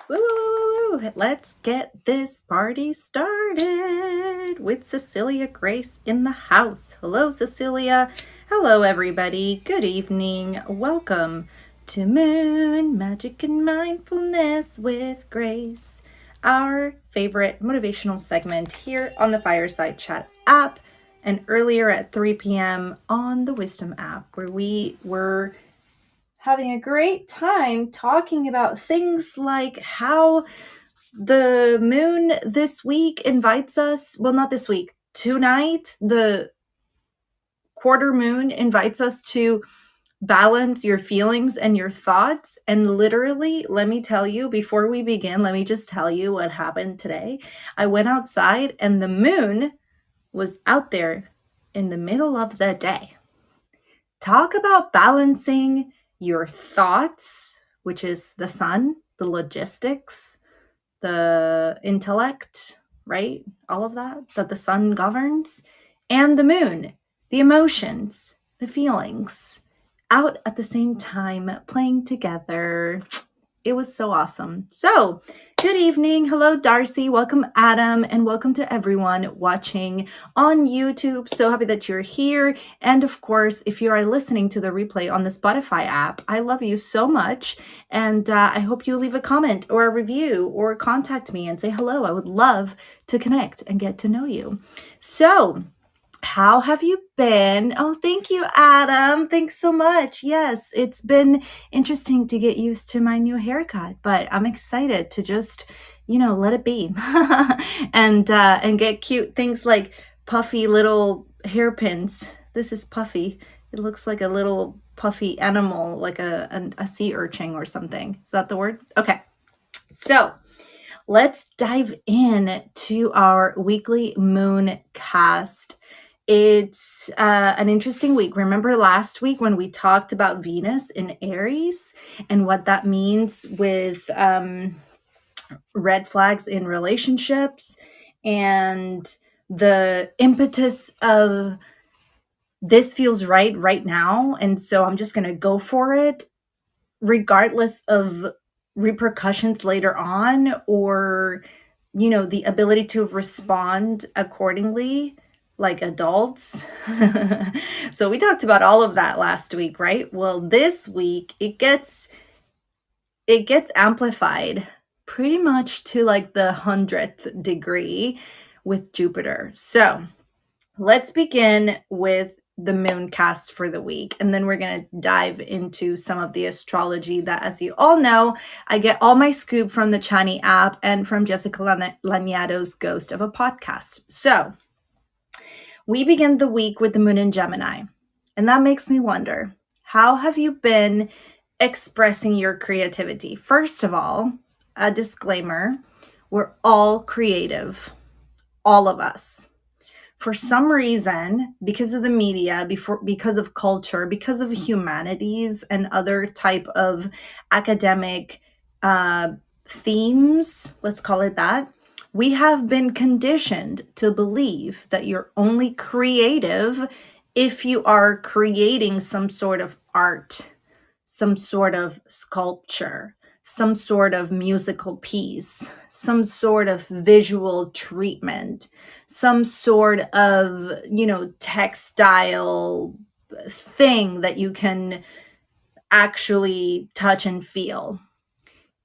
Woo! Let's get this party started with Cecilia Grace in the house. Hello, Cecilia. Hello, everybody. Good evening. Welcome to Moon Magic and Mindfulness with Grace, our favorite motivational segment here on the Fireside Chat app, and earlier at 3 p.m. on the Wisdom app, where we were having a great time talking about things like how the moon this week invites us, well, not this week, tonight, the quarter moon invites us to balance your feelings and your thoughts. And literally, let me tell you, before we begin, let me just tell you what happened today. I went outside and the moon was out there in the middle of the day. Talk about balancing your thoughts, which is the sun, the logistics, the intellect, right? All of that the sun governs, and the moon, the emotions, the feelings, out at the same time, playing together. It was so awesome. So, good evening. Hello, Darcy. Welcome, Adam. And welcome to everyone watching on YouTube. So happy that you're here. And of course, if you are listening to the replay on the Spotify app, I love you so much. And I hope you leave a comment or a review or contact me and say hello. I would love to connect and get to know you. So, how have you been? Oh, thank you, Adam. Thanks so much. Yes, it's been interesting to get used to my new haircut, but I'm excited to just, let it be and get cute things like puffy little hairpins. This is Puffy. It looks like a little puffy animal, like a sea urchin or something. Is that the word? Okay. So, let's dive in to our weekly moon cast. It's an interesting week. Remember last week when we talked about Venus in Aries and what that means with red flags in relationships and the impetus of this feels right now. And so I'm just going to go for it regardless of repercussions later on or, the ability to respond accordingly like adults. So we talked about all of that last week, right? Well, this week it gets amplified pretty much to like the 100th degree with Jupiter. So let's begin with the moon cast for the week, and then we're going to dive into some of the astrology that, as you all know, I get all my scoop from the Chani app and from Jessica Laniato's Ghost of a Podcast. So we begin the week with the moon in Gemini, and that makes me wonder, how have you been expressing your creativity? First of all, a disclaimer, we're all creative, all of us. For some reason, because of the media, because of culture, because of humanities and other type of academic themes, let's call it that, we have been conditioned to believe that you're only creative if you are creating some sort of art, some sort of sculpture, some sort of musical piece, some sort of visual treatment, some sort of, textile thing that you can actually touch and feel.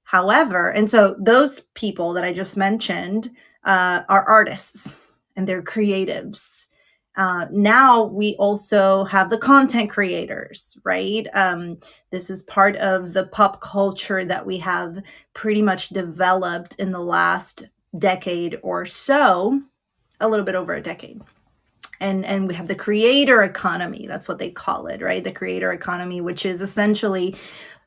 However, and so those people that I just mentioned are artists and they're creatives. Now we also have the content creators, right? This is part of the pop culture that we have pretty much developed in the last decade or so, a little bit over a decade. And we have the creator economy. That's what they call it, right? The creator economy, which is essentially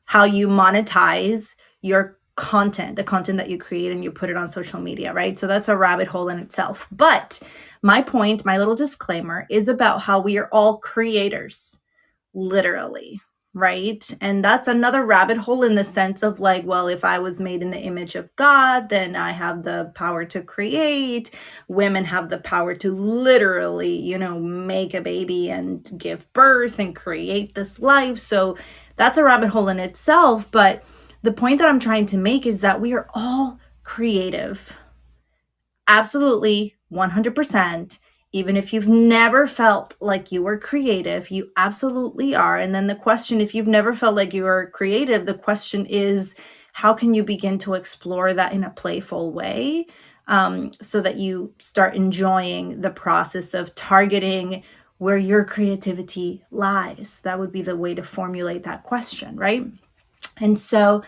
how you monetize your content, the content that you create and you put it on social media, right? So that's a rabbit hole in itself. But my point, my little disclaimer is about how we are all creators, literally, right? And that's another rabbit hole in the sense of like, well, if I was made in the image of God, then I have the power to create. Women have the power to literally, make a baby and give birth and create this life. So that's a rabbit hole in itself. But the point that I'm trying to make is that we are all creative. Absolutely, 100%. Even if you've never felt like you were creative, you absolutely are. And then the question, if you've never felt like you were creative, the question is, how can you begin to explore that in a playful way, so that you start enjoying the process of targeting where your creativity lies? That would be the way to formulate that question, right? And so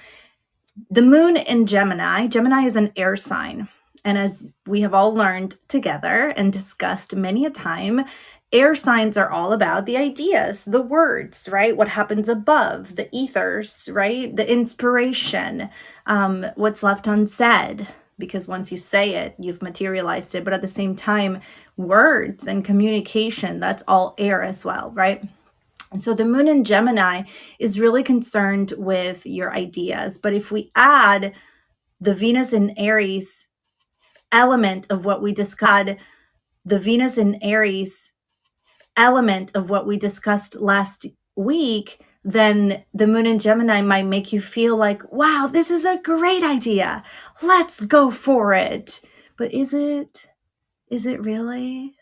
the moon in Gemini is an air sign. And as we have all learned together and discussed many a time, air signs are all about the ideas, the words, right? What happens above, the ethers, right? The inspiration, what's left unsaid. Because once you say it, you've materialized it. But at the same time, words and communication, that's all air as well, right? And so the moon in Gemini is really concerned with your ideas. But if we add the Venus in Aries element of what we discussed, the Venus in Aries element of what we discussed last week, then the moon in Gemini might make you feel like, wow, this is a great idea. Let's go for it. But is it? Is it really?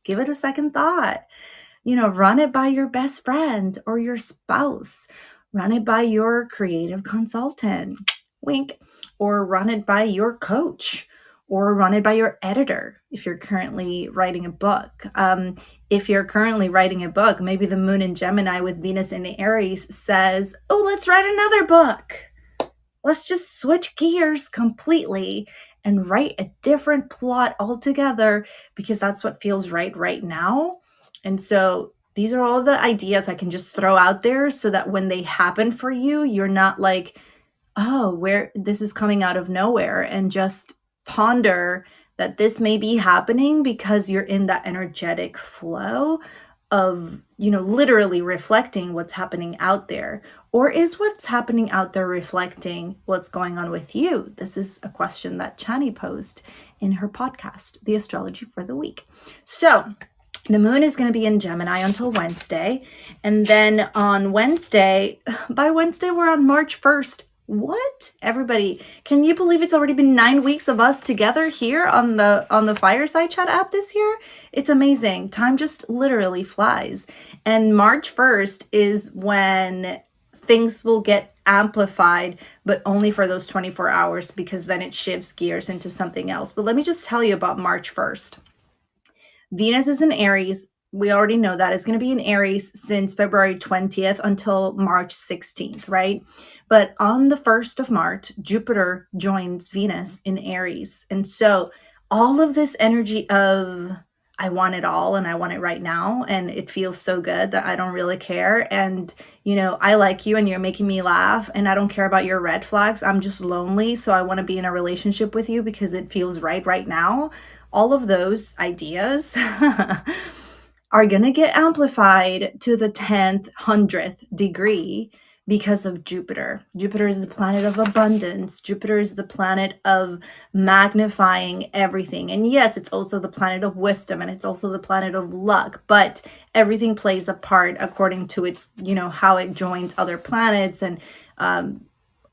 Give it a second thought. Run it by your best friend or your spouse. Run it by your creative consultant, wink, or run it by your coach, or run it by your editor if you're currently writing a book. If you're currently writing a book, maybe the moon in Gemini with Venus in Aries says, oh, let's write another book. Let's just switch gears completely and write a different plot altogether because that's what feels right now. And so these are all the ideas I can just throw out there so that when they happen for you, you're not like, oh, where this is coming out of nowhere, and just ponder that this may be happening because you're in that energetic flow of, literally reflecting what's happening out there. Or is what's happening out there reflecting what's going on with you? This is a question that Chani posed in her podcast, The Astrology for the Week. So the moon is going to be in Gemini until Wednesday. And then on Wednesday, by Wednesday, we're on March 1st. What? Everybody, can you believe it's already been 9 weeks of us together here on the Fireside Chat app this year? It's amazing. Time just literally flies. And March 1st is when things will get amplified, but only for those 24 hours, because then it shifts gears into something else. But let me just tell you about March 1st. Venus is in Aries. We already know that it's going to be in Aries since February 20th until March 16th, right? But on the 1st of March, Jupiter joins Venus in Aries. And so all of this energy of I want it all and I want it right now, and it feels so good that I don't really care, and I like you and you're making me laugh, and I don't care about your red flags. I'm just lonely, so I want to be in a relationship with you because it feels right now. All of those ideas are going to get amplified to the 10th, 100th degree because of Jupiter. Jupiter is the planet of abundance. Jupiter is the planet of magnifying everything. And yes, it's also the planet of wisdom, and it's also the planet of luck, but everything plays a part according to its, how it joins other planets and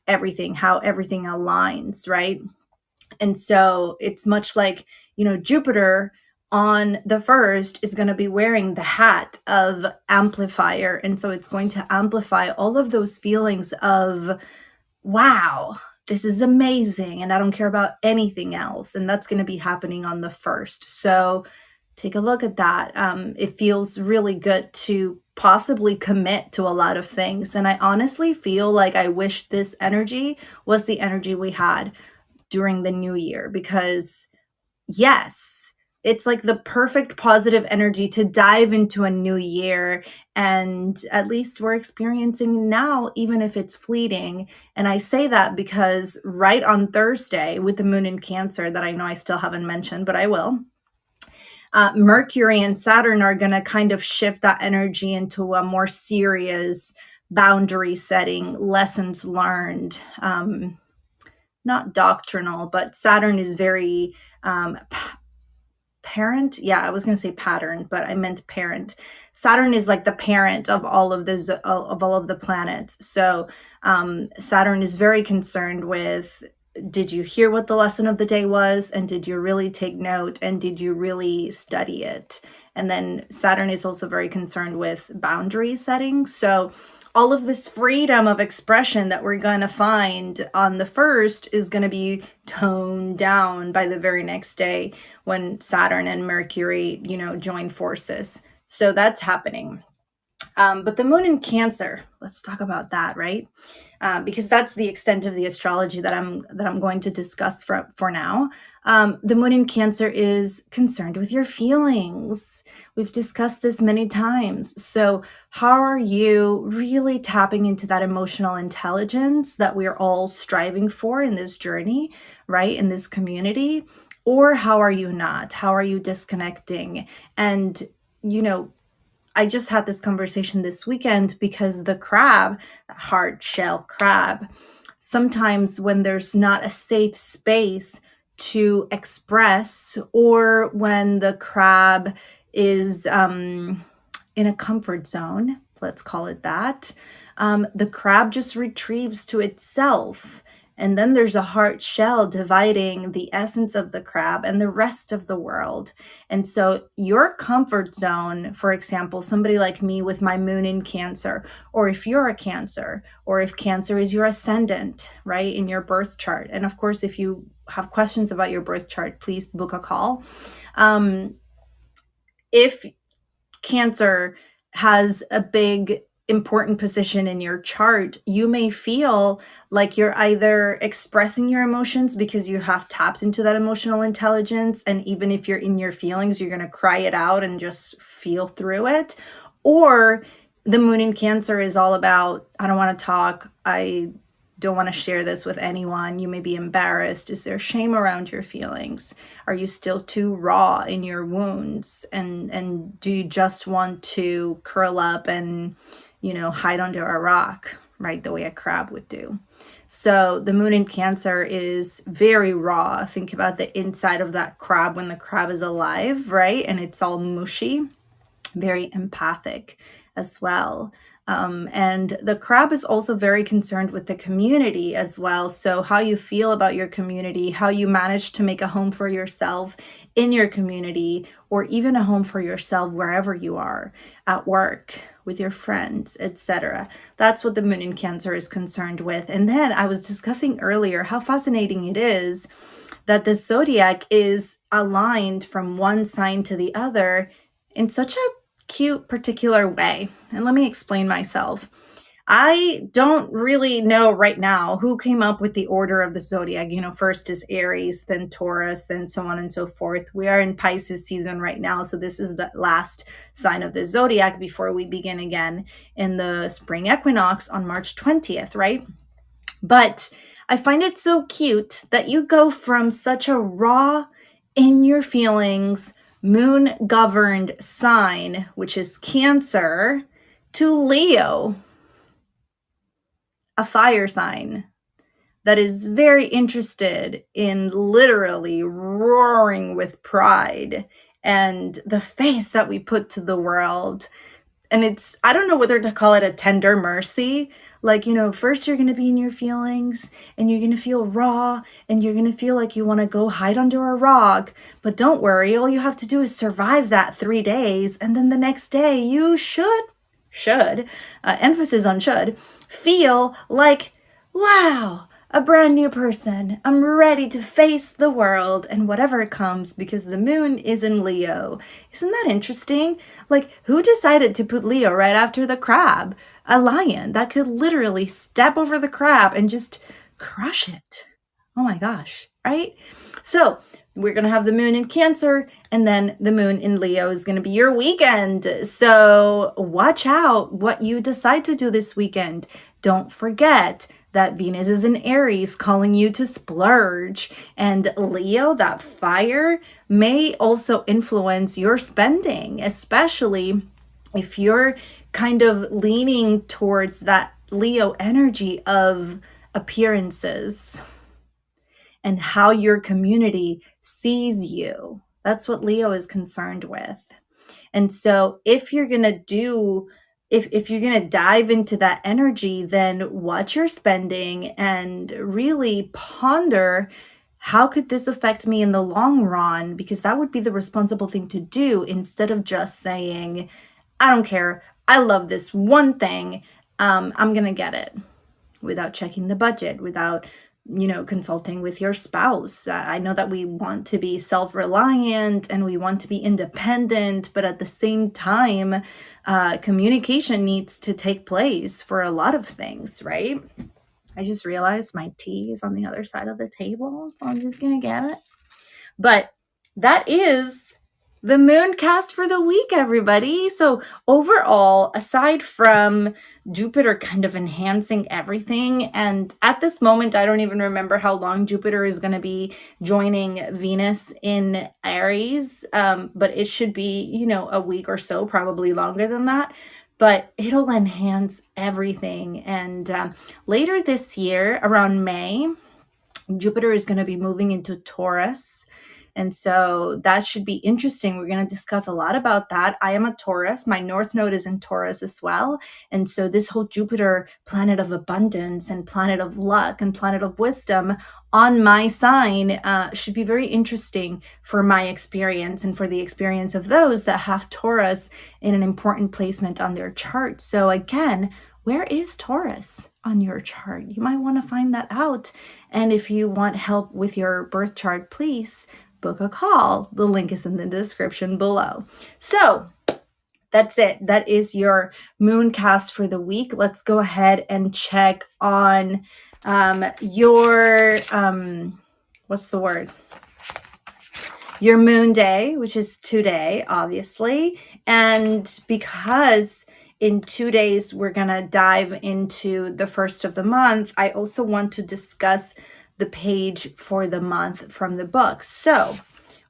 everything, how everything aligns, right? And so it's much like, Jupiter on the first is going to be wearing the hat of amplifier. And so it's going to amplify all of those feelings of, wow, this is amazing. And I don't care about anything else. And that's going to be happening on the first. So take a look at that. It feels really good to possibly commit to a lot of things. And I honestly feel like I wish this energy was the energy we had during the new year, because yes, it's like the perfect positive energy to dive into a new year. And at least we're experiencing now, even if it's fleeting. And I say that because right on Thursday, with the moon in Cancer, that I know I still haven't mentioned, but I will, Mercury and Saturn are going to kind of shift that energy into a more serious boundary setting, lessons learned, not doctrinal, but Saturn is very parent. Yeah, I was going to say pattern, but I meant parent. Saturn is like the parent of all of the planets. So Saturn is very concerned with, did you hear what the lesson of the day was, and did you really take note, and did you really study it? And then Saturn is also very concerned with boundary setting. So all of this freedom of expression that we're going to find on the first is going to be toned down by the very next day when Saturn and Mercury, join forces. So that's happening. But the moon in Cancer, let's talk about that, right? Because that's the extent of the astrology that I'm going to discuss for now. The moon in Cancer is concerned with your feelings. We've discussed this many times. So how are you really tapping into that emotional intelligence that we're all striving for in this journey, right? In this community? Or how are you not? How are you disconnecting? And, I just had this conversation this weekend because the crab, the hard shell crab, sometimes when there's not a safe space to express, or when the crab is in a comfort zone, let's call it that, the crab just retrieves to itself. And then there's a hard shell dividing the essence of the crab and the rest of the world. And so your comfort zone, for example, somebody like me with my moon in Cancer, or if you're a Cancer, or if Cancer is your ascendant, right, in your birth chart. And of course, if you have questions about your birth chart, please book a call. If Cancer has a big important position in your chart, you may feel like you're either expressing your emotions because you have tapped into that emotional intelligence, and even if you're in your feelings, you're going to cry it out and just feel through it. Or the moon in Cancer is all about, I don't want to talk, I don't want to share this with anyone. You may be embarrassed. Is there shame around your feelings? Are you still too raw in your wounds? And do you just want to curl up and, hide under a rock, right? The way a crab would do. So the moon in Cancer is very raw. Think about the inside of that crab when the crab is alive, right? And it's all mushy, very empathic as well. And the crab is also very concerned with the community as well. So how you feel about your community, how you manage to make a home for yourself in your community, or even a home for yourself wherever you are, at work, with your friends, etc. That's what the moon in Cancer is concerned with. And then I was discussing earlier how fascinating it is that the zodiac is aligned from one sign to the other in such a cute particular way. And let me explain myself. I don't really know right now who came up with the order of the zodiac. First is Aries, then Taurus, then so on and so forth. We are in Pisces season right now, so this is the last sign of the zodiac before we begin again in the spring equinox on March 20th, right? But I find it so cute that you go from such a raw, in your feelings, moon governed sign, which is Cancer, to Leo, a fire sign that is very interested in literally roaring with pride and the face that we put to the world. And it's, I don't know whether to call it a tender mercy. Like, first you're going to be in your feelings and you're going to feel raw and you're going to feel like you want to go hide under a rock. But don't worry, all you have to do is survive that 3 days. And then the next day you should, emphasis on should, feel like, wow, a brand new person. I'm ready to face the world and whatever comes because the moon is in Leo. Isn't that interesting? Like, who decided to put Leo right after the crab? A lion that could literally step over the crab and just crush it. Oh my gosh, right? So, we're going to have the moon in Cancer, and then the moon in Leo is going to be your weekend. So watch out what you decide to do this weekend. Don't forget that Venus is in Aries, calling you to splurge. And Leo, that fire, may also influence your spending, especially if you're kind of leaning towards that Leo energy of appearances and how your community sees you. That's what Leo is concerned with. And so if you're going to if you're going to dive into that energy, then watch your spending and really ponder, how could this affect me in the long run? Because that would be the responsible thing to do, instead of just saying, I don't care, I love this one thing, I'm going to get it, without checking the budget, without consulting with your spouse. I know that we want to be self-reliant and we want to be independent, but at the same time, communication needs to take place for a lot of things, right? I just realized my tea is on the other side of the table, so I'm just gonna get it. But that is the moon cast for the week, everybody. So overall, aside from Jupiter kind of enhancing everything, and at this moment, I don't even remember how long Jupiter is going to be joining Venus in Aries, but it should be, a week or so, probably longer than that. But it'll enhance everything. And later this year, around May, Jupiter is going to be moving into Taurus. And so that should be interesting. We're going to discuss a lot about that. I am a Taurus. My North Node is in Taurus as well. And so this whole Jupiter, planet of abundance and planet of luck and planet of wisdom on my sign, should be very interesting for my experience and for the experience of those that have Taurus in an important placement on their chart. So again, where is Taurus on your chart? You might want to find that out. And if you want help with your birth chart, please book a call. The link is in the description below. So that's it. That is your moon cast for the week. Let's go ahead and check on your, what's the word? Your moon day, which is today, obviously. And because in 2 days, we're going to dive into the first of the month, I also want to discuss the page for the month from the book. So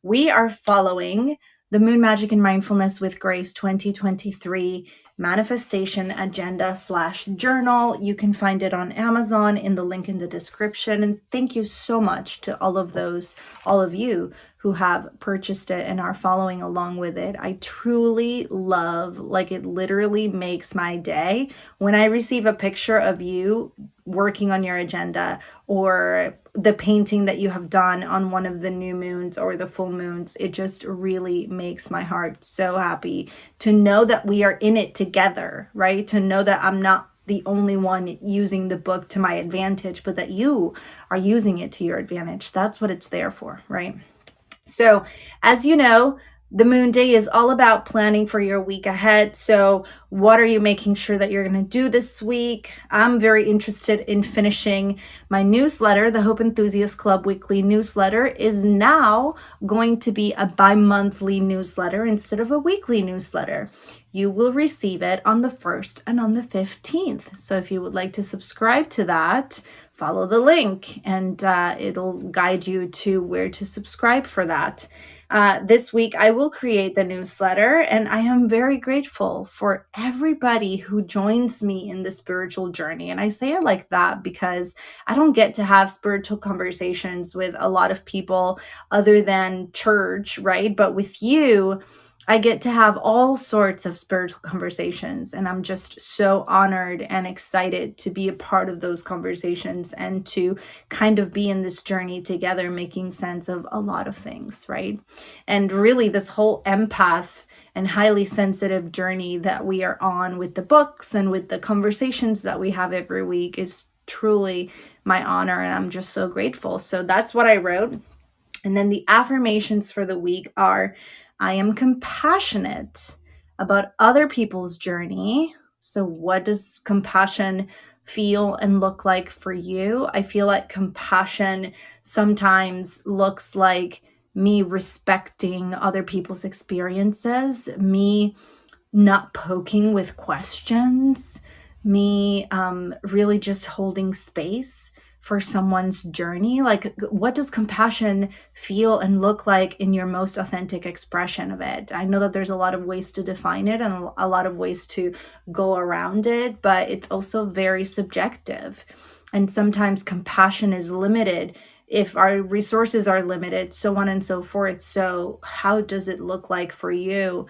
we are following the Moon Magic and Mindfulness with Grace 2023 manifestation agenda / journal. You can find it on Amazon in the link in the description. And thank you so much to all of you who have purchased it and are following along with it. I truly love, like, it literally makes my day when I receive a picture of you working on your agenda, or the painting that you have done on one of the new moons or the full moons. It just really makes my heart so happy to know that we are in it together, right? To know that I'm not the only one using the book to my advantage, but that you are using it to your advantage. That's what it's there for, right? So, as you know, the moon day is all about planning for your week ahead. So what are you making sure that you're going to do this week? I'm very interested in finishing my newsletter. The Hope Enthusiast Club weekly newsletter is now going to be a bi-monthly newsletter instead of a weekly newsletter. You will receive it on the 1st and on the 15th. So if you would like to subscribe to that, follow the link and it'll guide you to where to subscribe for that. This week, I will create the newsletter, and I am very grateful for everybody who joins me in the spiritual journey. And I say it like that because I don't get to have spiritual conversations with a lot of people other than church, right? But with you, I get to have all sorts of spiritual conversations, and I'm just so honored and excited to be a part of those conversations and to kind of be in this journey together, making sense of a lot of things, right? And really, this whole empath and highly sensitive journey that we are on with the books and with the conversations that we have every week is truly my honor, and I'm just so grateful. So that's what I wrote. And then the affirmations for the week are: I am compassionate about other people's journey. So, what does compassion feel and look like for you? I feel like compassion sometimes looks like me respecting other people's experiences, me not poking with questions, me really just holding space for someone's journey. Like, what does compassion feel and look like in your most authentic expression of it? I know that there's a lot of ways to define it and a lot of ways to go around it, but it's also very subjective. And sometimes compassion is limited if our resources are limited, so on and so forth. So, how does it look like for you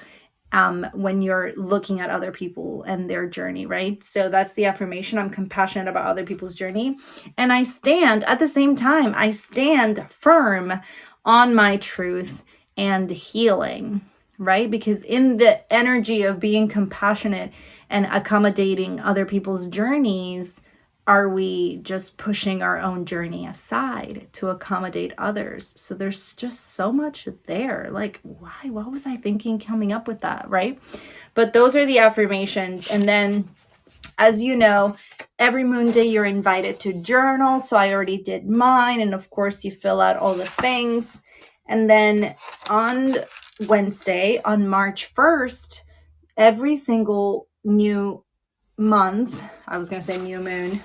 when you're looking at other people and their journey, right? So that's the affirmation. I'm compassionate about other people's journey. And I stand at the same time, I stand firm on my truth and healing, right? Because in the energy of being compassionate and accommodating other people's journeys, are we just pushing our own journey aside to accommodate others? So there's just so much there. Like, why? What was I thinking coming up with that, right? But those are the affirmations. And then, as you know, every moon day you're invited to journal. So I already did mine. And of course, you fill out all the things. And then on Wednesday, on March 1st, every single new month, I was going to say new moon,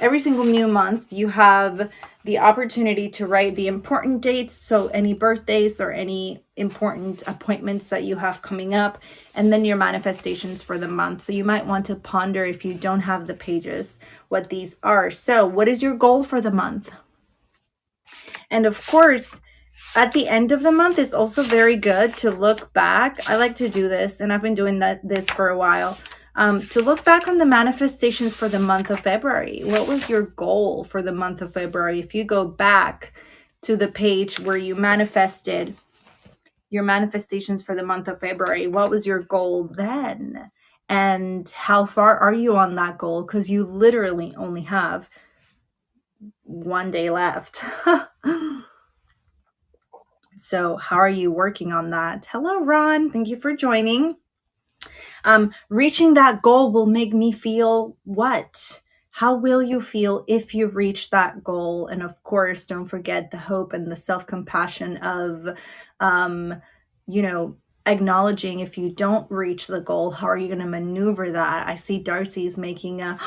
every single new month, you have the opportunity to write the important dates. So any birthdays or any important appointments that you have coming up, and then your manifestations for the month. So you might want to ponder, if you don't have the pages, what these are. So what is your goal for the month? And of course, at the end of the month is also very good to look back. I like to do this, and I've been doing this for a while. To look back on the manifestations for the month of February. What was your goal for the month of February? If you go back to the page where you manifested your manifestations for the month of February, what was your goal then? And how far are you on that goal? Because you literally only have one day left. So how are you working on that? Hello, Ron. Thank you for joining. Reaching that goal will make me feel what? How will you feel if you reach that goal? And of course, don't forget the hope and the self-compassion of, acknowledging if you don't reach the goal, how are you going to maneuver that? I see Darcy's making a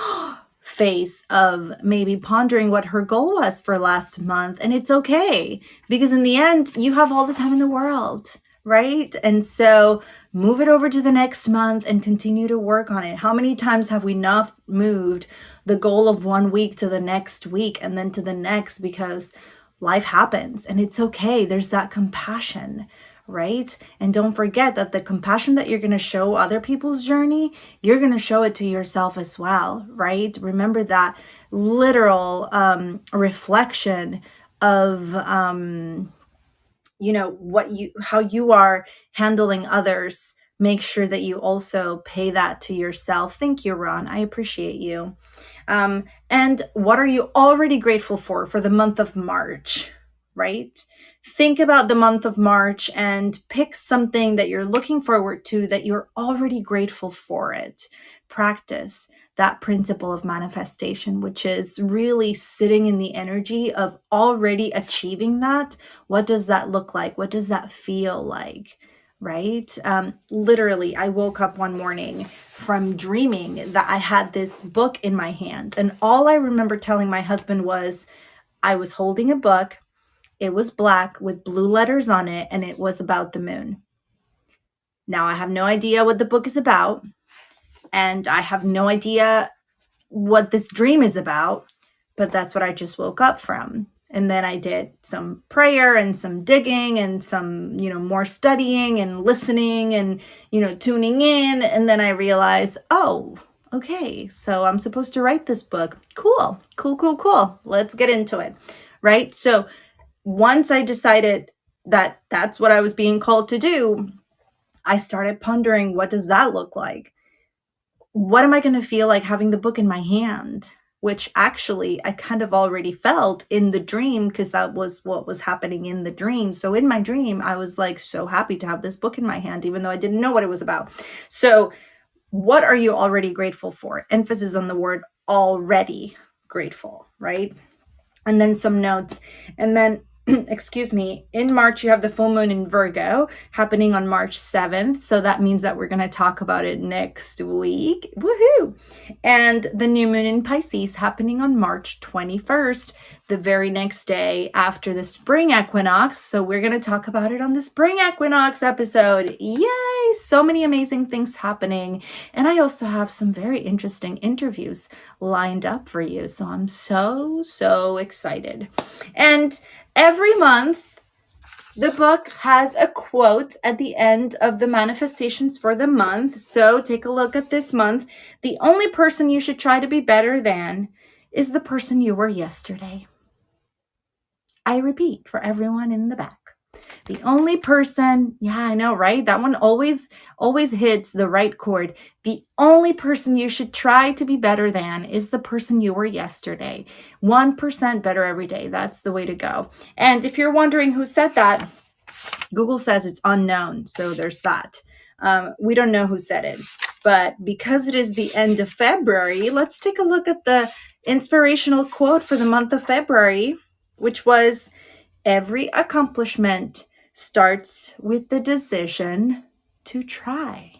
face of maybe pondering what her goal was for last month. And it's okay, because in the end, you have all the time in the world, right? And so move it over to the next month and continue to work on it. How many times have we not moved the goal of 1 week to the next week and then to the next, because life happens and it's okay. There's that compassion, right? And don't forget that the compassion that you're going to show other people's journey, you're going to show it to yourself as well, right? Remember that literal reflection of how you are handling others. Make sure that you also pay that to yourself. Thank you, Ron. I appreciate you. And what are you already grateful for the month of March, right? Think about the month of March and pick something that you're looking forward to, that you're already grateful for it. Practice that principle of manifestation, which is really sitting in the energy of already achieving that. What does that look like? What does that feel like? Right? Literally, I woke up one morning from dreaming that I had this book in my hand. And all I remember telling my husband was, I was holding a book. It was black with blue letters on it, and it was about the moon. Now, I have no idea what the book is about, and I have no idea what this dream is about, but that's what I just woke up from. And then I did some prayer and some digging and some, more studying and listening and, tuning in. And then I realized, oh, okay, so I'm supposed to write this book. Cool, cool, cool, cool. Let's get into it. Right. So once I decided that that's what I was being called to do, I started pondering, what does that look like? What am I going to feel like having the book in my hand? Which actually I kind of already felt in the dream, because that was what was happening in the dream. So in my dream, I was like so happy to have this book in my hand, even though I didn't know what it was about. So what are you already grateful for? Emphasis on the word already grateful, right? And then some notes. And then, excuse me, in March, you have the full moon in Virgo happening on March 7th. So that means that we're going to talk about it next week. Woohoo! And the new moon in Pisces happening on March 21st, the very next day after the spring equinox. So we're going to talk about it on the spring equinox episode. Yay! So many amazing things happening. And I also have some very interesting interviews lined up for you. So I'm so excited. And every month, the book has a quote at the end of the manifestations for the month. So take a look at this month. The only person you should try to be better than is the person you were yesterday. I repeat for everyone in the back. The only person, yeah, I know, right? That one always hits the right chord. The only person you should try to be better than is the person you were yesterday. 1% better every day. That's the way to go. And if you're wondering who said that, Google says it's unknown. So there's that. We don't know who said it. But because it is the end of February, let's take a look at the inspirational quote for the month of February, which was, every accomplishment starts with the decision to try.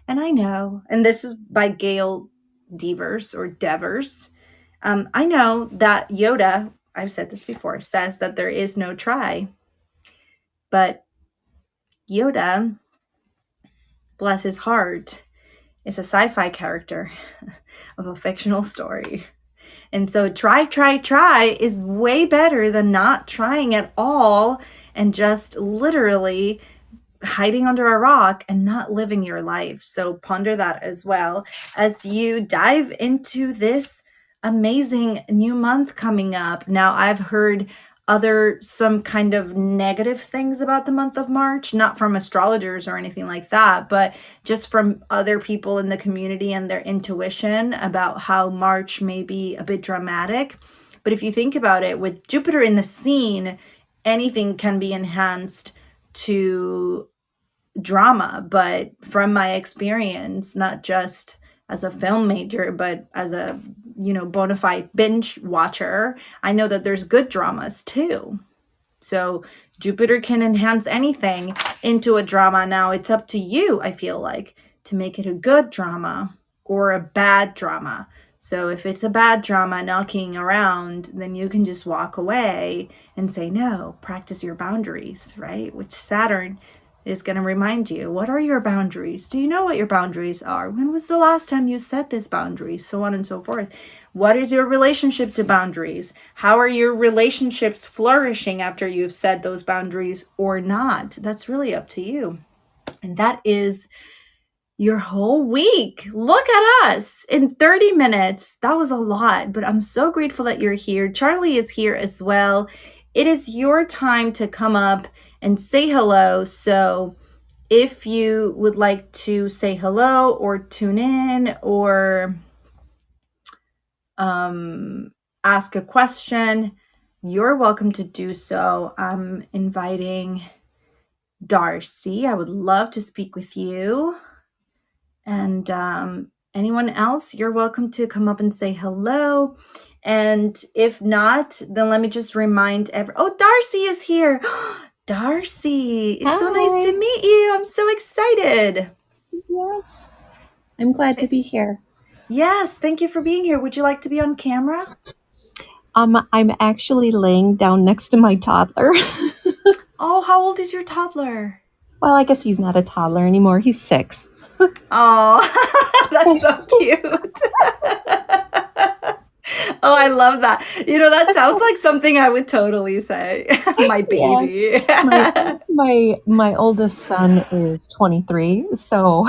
And I know, and this is by Gail Devers or Devers. I know that Yoda, I've said this before, says that there is no try. But Yoda, bless his heart, is a sci-fi character of a fictional story. And so try is way better than not trying at all and just literally hiding under a rock and not living your life. So ponder that as well as you dive into this amazing new month coming up. Now, I've heard some kind of negative things about the month of March, not from astrologers or anything like that, but just from other people in the community and their intuition about how March may be a bit dramatic. But if you think about it, with Jupiter in the scene, anything can be enhanced to drama. But from my experience, not just as a film major, but as a bona fide binge watcher, I know that there's good dramas too. So Jupiter can enhance anything into a drama. Now it's up to you, I feel like, to make it a good drama or a bad drama. So if it's a bad drama knocking around, then you can just walk away and say, no, practice your boundaries, right? Which Saturn is going to remind you. What are your boundaries? Do you know what your boundaries are? When was the last time you set this boundary? So on and so forth. What is your relationship to boundaries? How are your relationships flourishing after you've set those boundaries or not? That's really up to you. And that is your whole week. Look at us in 30 minutes. That was a lot, but I'm so grateful that you're here. Charlie is here as well. It is your time to come up and say hello. So if you would like to say hello or tune in or ask a question, you're welcome to do so. I'm inviting Darcy. I would love to speak with you. And anyone else, you're welcome to come up and say hello. And if not, then let me just remind oh, Darcy is here. Darcy, it's so nice to meet you. I'm so excited. Yes, I'm glad to be here. Yes, thank you for being here. Would you like to be on camera? I'm actually laying down next to my toddler. Oh, how old is your toddler? Well, I guess he's not a toddler anymore. He's 6. Oh, that's so cute. Oh, I love that. That sounds like something I would totally say. My Yes. baby. My oldest son is 23, so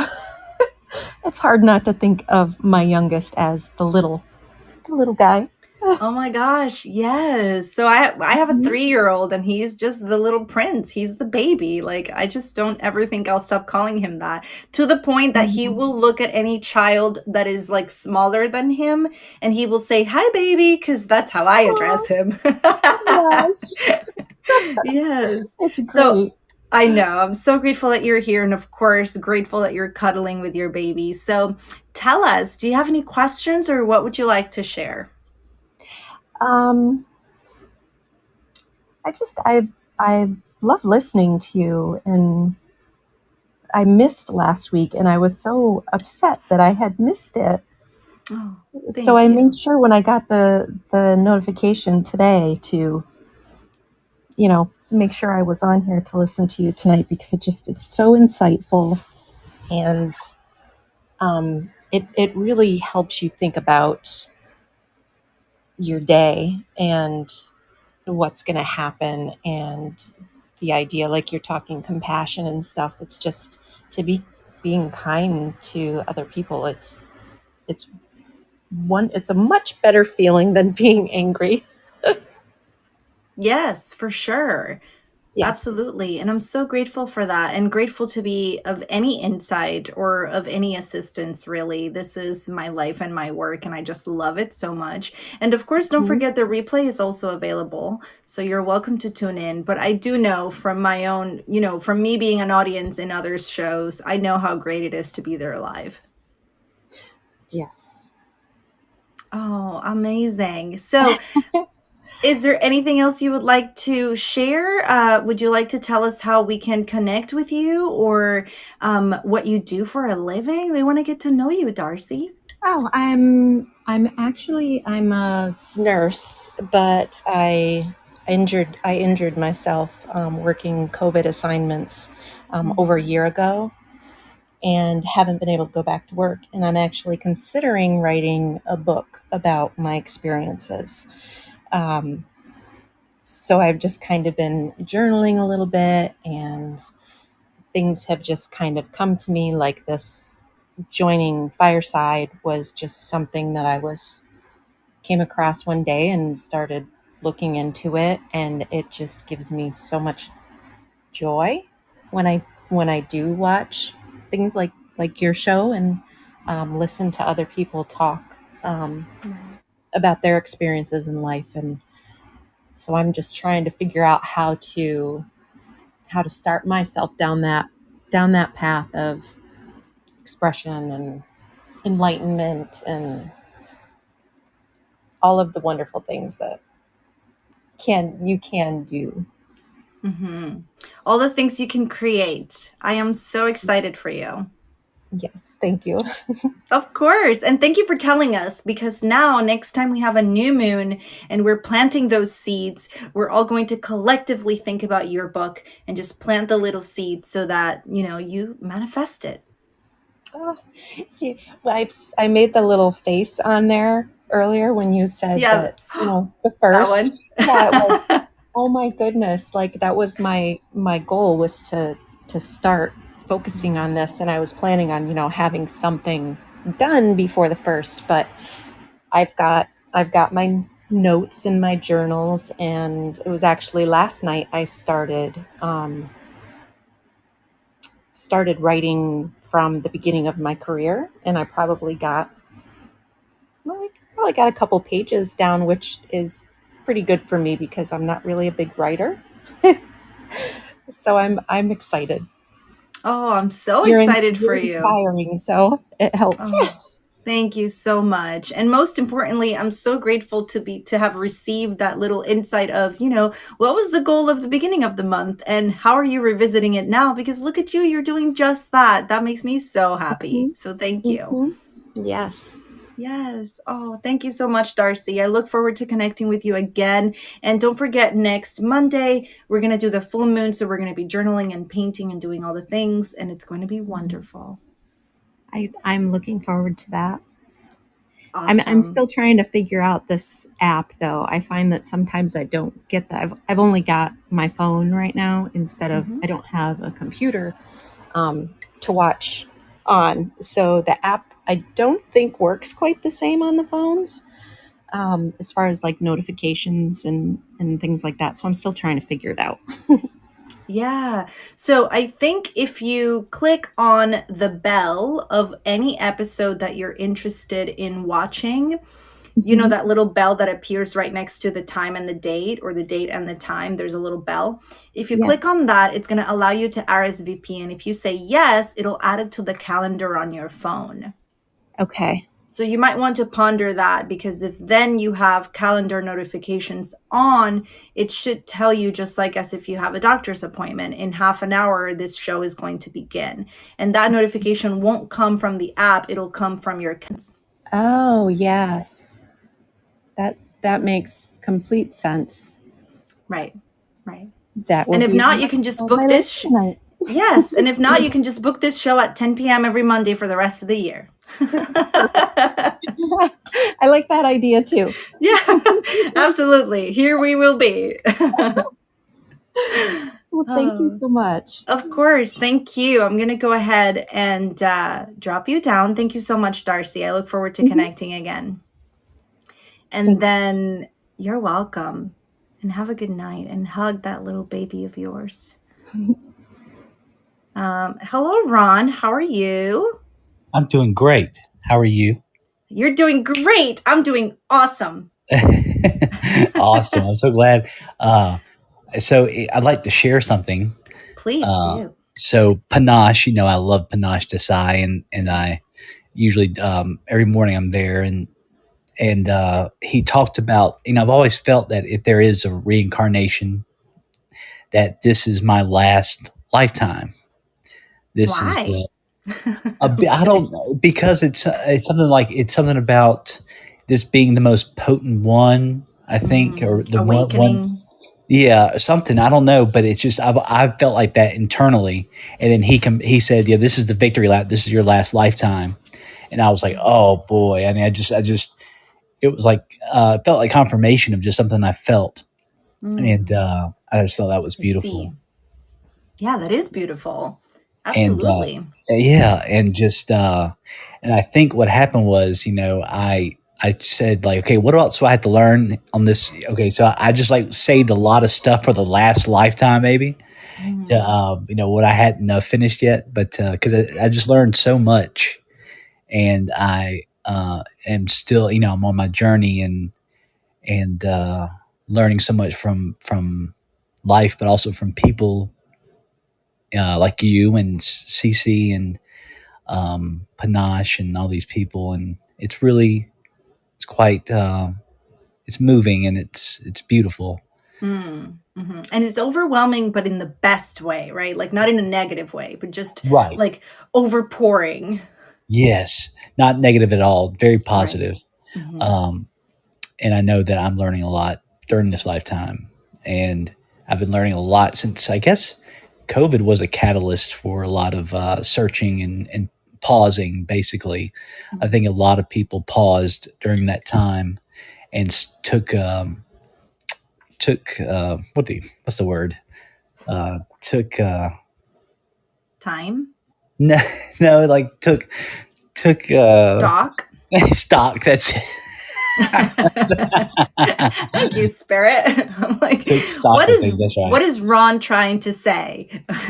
it's hard not to think of my youngest as the little guy. Oh my gosh, yes. So I have a Mhm. 3-year-old and he's just the little prince. He's the baby. Like I just don't ever think I'll stop calling him that. To the point that he Mhm. will look at any child that is like smaller than him and he will say, "Hi baby," cuz that's how I Aw, address him. yes. Yes. It's So great. I know. I'm so grateful that you're here and of course grateful that you're cuddling with your baby. So tell us, do you have any questions or what would you like to share? Um, I love listening to you, and I missed last week, and I was so upset that I had missed it. Oh, So thank I made you. sure when I got the notification today to, make sure I was on here to listen to you tonight because it's so insightful, and it really helps you think about your day and what's going to happen, and the idea, like you're talking compassion and stuff. It's just to be being kind to other people. It's it's a much better feeling than being angry. Yes, for sure. Yes. Absolutely. And I'm so grateful for that and grateful to be of any insight or of any assistance, really. This is my life and my work, and I just love it so much. And of course, don't Mhm. forget the replay is also available. So you're welcome to tune in. But I do know from my own, from me being an audience in others' shows, I know how great it is to be there live. Yes. Oh, amazing. So, is there anything else you would like to share? Would you like to tell us how we can connect with you or what you do for a living? We want to get to know you, Darcy. Oh, I'm a nurse, but I injured myself working COVID assignments over a Mhm. year ago, and haven't been able to go back to work. And I'm actually considering writing a book about my experiences. Um, so I've just kind of been journaling a little bit, and things have just kind of come to me, like this joining Fireside was just something that I was came across one day and started looking into it, and it just gives me so much joy when I do watch things like your show, and listen to other people talk Right. about their experiences in life. And so I'm just trying to figure out how to start myself down that path of expression and enlightenment and all of the wonderful things that you can do. Hmm. All the things you can create. I am so excited for you. Yes, thank you. Of course. And thank you for telling us because now, next time we have a new moon and we're planting those seeds, we're all going to collectively think about your book and just plant the little seeds so that, you manifest it. Oh, see, I made the little face on there earlier when you said Yeah, that, the that first. one. Yeah, it was, oh my goodness, like that was my goal, was to start focusing on this, and I was planning on, having something done before the first, but I've got my notes in my journals, and it was actually last night I started writing from the beginning of my career, and I probably got a couple pages down, which is pretty good for me because I'm not really a big writer. So I'm excited. Oh, I'm so You're excited for you're you. inspiring, so it helps. Oh, thank you so much. And most importantly, I'm so grateful to have received that little insight of, what was the goal of the beginning of the month and how are you revisiting it now? Because look at you, you're doing just that. That makes me so happy. Mhm, So thank you. mhm. Yes. Yes. Oh, thank you so much, Darcy. I look forward to connecting with you again. And don't forget, next Monday, we're going to do the full moon. So we're going to be journaling and painting and doing all the things. And it's going to be Mhm. wonderful. I'm looking forward to that. I'm Awesome. still trying to figure out this app though. I find that sometimes I don't get that. I've only got my phone right now instead of Mhm. I don't have a computer to watch on. So the app I don't think works quite the same on the phones as far as like notifications and things like that. So I'm still trying to figure it out. Yeah. So I think if you click on the bell of any episode that you're interested in watching, you know, Mhm. that little bell that appears right next to the time and the date, or the date and the time, there's a little bell. If you Yeah. click on that, it's going to allow you to RSVP. And if you say yes, it'll add it to the calendar on your phone. Okay. So you might want to ponder that, because if then you have calendar notifications on, it should tell you, just like as if you have a doctor's appointment, in half an hour, this show is going to begin. And that notification won't come from the app, it'll come from your. Oh, yes. That makes complete sense. Right, right. That will And if be not, you can just on my book list this. tonight. Yes. And if not, you can just book this show at 10 p.m. every Monday for the rest of the year. I like that idea too. Yeah, absolutely. Here we will be. Well, thank you Oh. so much. Of course. Thank you. I'm going to go ahead and drop you down. Thank you so much, Darcy. I look forward to Mhm. connecting again. And Thank then you're welcome. And have a good night, and hug that little baby of yours. you. Hello, Ron. How are you? I'm doing great. How are you? You're doing great. I'm doing awesome. Awesome. I'm so glad. Uh, I'd like to share something. Please Uh, do. so panache, I love panache desai, and Yes. I usually every morning I'm there, and he talked about, I've always felt that if there is a reincarnation, that this is my last lifetime. This is Why? I'm I kidding. don't know, because it's something about this being the most potent one, I think, or the one. Awakening. Yeah, something, I don't know, but it's just I've felt like that internally, and then he said, yeah, this is the victory lap. This is your last lifetime, and I was like, oh boy. I mean, I just it was like it felt like confirmation of just something I felt, and Mm, I just thought that was I see. beautiful, Yeah, that is beautiful. and Absolutely. yeah, and I think what happened was, I said, like, okay, what else do I have to learn on this? Okay, so I just like saved a lot of stuff for the last lifetime, maybe, to Mm, what I hadn't finished yet, but because I just learned so much, and I am still, I'm on my journey, and learning so much from life, but also from people like you and Cece and Panache and all these people, and it's quite it's moving, and it's beautiful. And it's overwhelming, but in the best way, right? Like not in a negative way, but just Right. like overpouring. Yes, not negative at all. Very Right. positive. Hmm. Um, and I know that I'm learning a lot during this lifetime, and I've been learning a lot since, I guess, COVID was a catalyst for a lot of searching and pausing. Basically, I think a lot of people paused during that time and took what's the word? Took Time. no no, like took Stock. stock. That's it. Thank you, Spirit. I'm like, Took stock of things. That's what right. is Ron trying to say?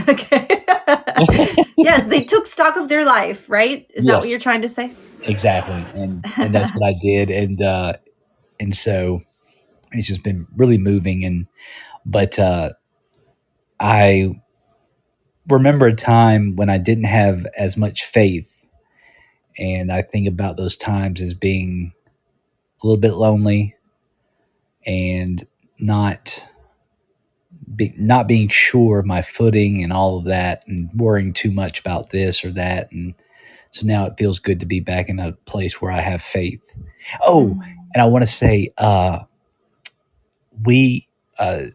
Okay. Yes, they took stock of their life, right? Is that what Yes, you're trying to say? exactly, and that's what I did, and so it's just been really moving, and but I remember a time when I didn't have as much faith, and I think about those times as being a little bit lonely and not not being sure of my footing and all of that, and worrying too much about this or that, and so now it feels good to be back in a place where I have faith. Oh, Mm. and I want to say, we uh,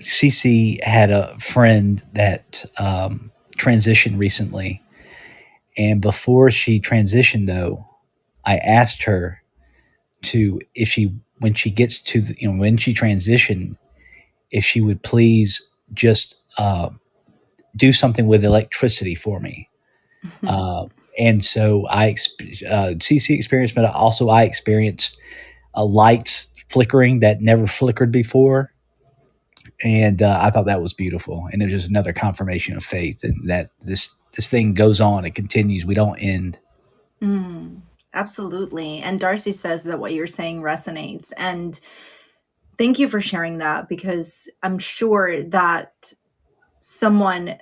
CC had a friend that transitioned recently, and before she transitioned, though, I asked her, to, if she, when she gets to the, when she transitioned, if she would please just do something with electricity for me. Uh, and so CC experienced, but also I experienced lights flickering that never flickered before. And I thought that was beautiful. And it was just another confirmation of faith, and that this thing goes on, it continues. We don't end. Absolutely. And Darcy says that what you're saying resonates. And thank you for sharing that, because I'm sure that someone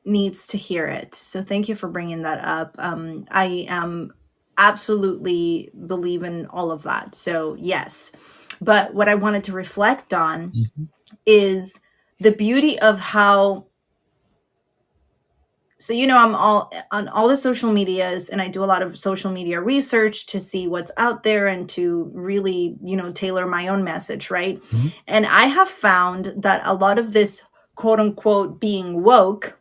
needs to hear it. So thank you for bringing that up. I am absolutely believe in all of that. So yes. But what I wanted to reflect on Mhm. is the beauty of how, so I'm all on all the social medias, and I do a lot of social media research to see what's out there and to really tailor my own message, right? Mhm. And I have found that a lot of this quote unquote being woke